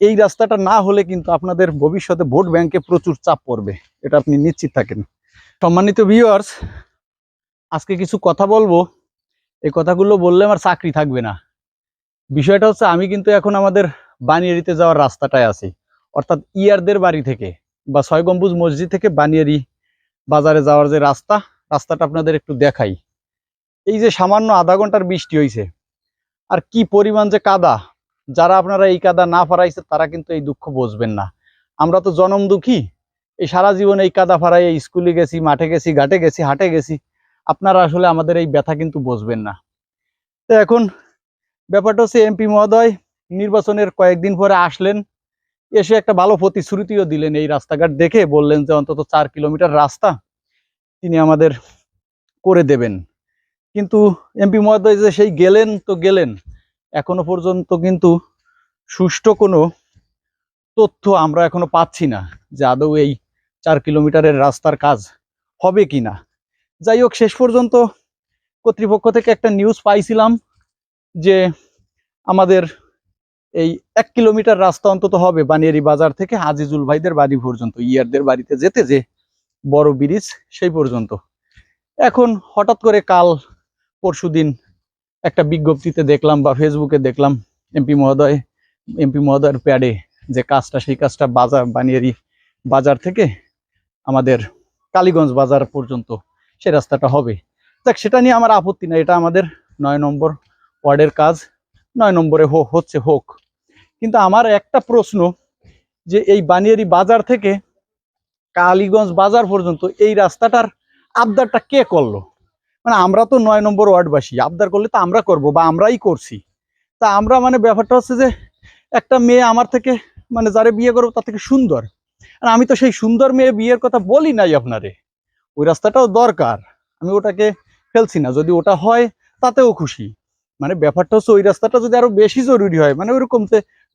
এই রাস্তাটা না হলে কিন্তু আপনাদের ভবিষ্যতে ভোট ব্যাংকে প্রচুর চাপ পড়বে, এটা আপনি নিশ্চিত থাকেন। সম্মানিত ভিউয়ার্স, আজকে কিছু কথা বলবো, এই কথাগুলো বললে আমার চাকরি থাকবে না। বিষয়টা হচ্ছে, আমি কিন্তু এখন আমাদের বানিয়ারিতে যাওয়ার রাস্তাটায় আছি, অর্থাৎ ইয়ারদের বাড়ি থেকে বা ৬ গম্বুজ মসজিদ থেকে বানিয়ারি বাজারে যাওয়ার যে রাস্তাটা আপনাদের একটু দেখাই। এই যে সামান্য আধা ঘন্টার বৃষ্টি হয়েছে, আর কি পরিমাণ যে কাদা, যারা আপনারা এই কাদা না ফারাইছে তারা কিন্তু এই দুঃখ বুঝবেন না। আমরা তো জনম দুঃখী, এই সারা জীবন এই কাদা ফারাই স্কুলে গেছি, মাঠে গেছি, ঘাটে গেছি, হাটে গেছি। আপনারা আসলে আমাদের এই ব্যথা কিন্তু বুঝবেন না। তো এখন ব্যাপারটা হচ্ছে, এমপি মহোদয় নির্বাচনের কয়েকদিন পরে আসলেন, এসে একটা ভালো প্রতিশ্রুতিও দিলেন। এই রাস্তাঘাট দেখে বললেন যে অন্তত ৪ কিলোমিটার রাস্তা তিনি আমাদের করে দেবেন। কিন্তু এমপি মহোদয় যে সেই গেলেন তো গেলেন, এখনো পর্যন্ত কিন্তু সুষ্ঠু কোনো তথ্য আমরা এখনো পাচ্ছি না যে আদৌ এই ৪ কিলোমিটারের রাস্তার কাজ হবে কিনা। যাই হোক, শেষ পর্যন্ত কর্তৃপক্ষ থেকে একটা নিউজ পাইছিলাম যে আমাদের এই ১ কিলোমিটার রাস্তা অন্তত হবে বানিয়ারি বাজার থেকে আজিজুল ভাইদের বাড়ি পর্যন্ত, ইয়ারদের বাড়িতে যেতে যে বড় ব্রিজ সেই পর্যন্ত। এখন হঠাৎ করে কাল পরশুদিন একটা বিজ্ঞপ্তিতে দেখলাম বা ফেসবুকে দেখলাম, এমপি মহোদয়ের প্যাডে যে কাজটা, সেই কাজটা বানিয়ারি বাজার থেকে আমাদের কালীগঞ্জ বাজার পর্যন্ত সে রাস্তাটা হবে। দেখ, সেটা নিয়ে আমার আপত্তি নাই, এটা আমাদের ৯ নম্বর ওয়ার্ডের কাজ, ৯ নম্বরে হোক। কিন্তু আমার একটা প্রশ্ন, যে এই বানিয়ারি বাজার থেকে কালীগঞ্জ বাজার পর্যন্ত এই রাস্তাটার আবদারটা কে করলো? মানে আমরা তো ৯ নম্বর ওয়ার্ডবাসী, আবদার করলে তো আমরা করব বা আমরাই করছি। তা আমরা মানে ব্যাপারটা হচ্ছে যে, একটা মেয়ে আমার থেকে, মানে যারে বিয়ে করবো তার থেকে সুন্দর, আর আমি তো সেই সুন্দর মেয়ে বিয়ের কথা বলি নাই আপনারে। ওই রাস্তাটাও দরকার, আমি ওটাকে ফেলছি না, যদি ওটা হয় তাতেও খুশি। মানে ব্যাপারটা হচ্ছে, ওই রাস্তাটা যদি আরো বেশি জরুরি হয়, মানে ওইরকম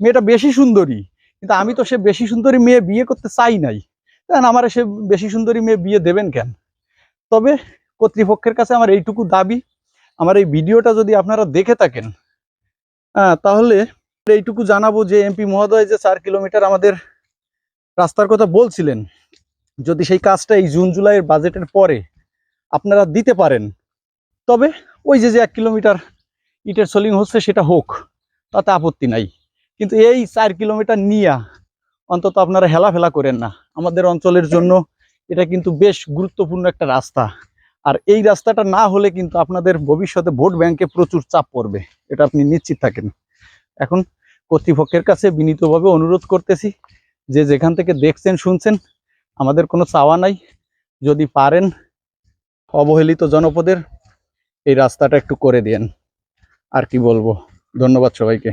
মেয়েটা বেশি সুন্দরী, কিন্তু আমি তো সে বেশি সুন্দরী মেয়ে বিয়ে করতে চাই নাই, কারণ আমার সে বেশি সুন্দরী মেয়ে বিয়ে দেবেন কেন? তবে কর্তৃপক্ষের কাছে আমার এইটুকু দাবি, আমার এই ভিডিওটা যদি আপনারা দেখে থাকেন, তাহলে এইটুকু জানাবো যে এমপি মহোদয় যে ৪ কিলোমিটার আমাদের রাস্তার কথা বলছিলেন, যদি সেই কাজটা এই জুন জুলাইয়ের বাজেটের পরে আপনারা দিতে পারেন, তবে ওই যে ১ কিলোমিটার ইটের সোলিং হচ্ছে সেটা হোক, তাতে আপত্তি নাই। কিন্তু এই ৪ কিলোমিটার নিয়ে অন্তত আপনারা হেলাফেলা করেন না। আমাদের অঞ্চলের জন্য এটা কিন্তু বেশ গুরুত্বপূর্ণ একটা রাস্তা, আর এই রাস্তাটা না হলে কিন্তু আপনাদের ভবিষ্যতে ভোট ব্যাংকে প্রচুর চাপ পড়বে, এটা আপনি নিশ্চিত থাকেন। এখন কর্তৃপক্ষের কাছে বিনীতভাবে অনুরোধ করতেছি, যে যেখান থেকে দেখছেন শুনছেন, আমাদের কোনো চাওয়া নাই, যদি পারেন অবহেলিত জনপদের এই রাস্তাটা একটু করে দেন। আর কি বলবো, ধন্যবাদ সবাইকে।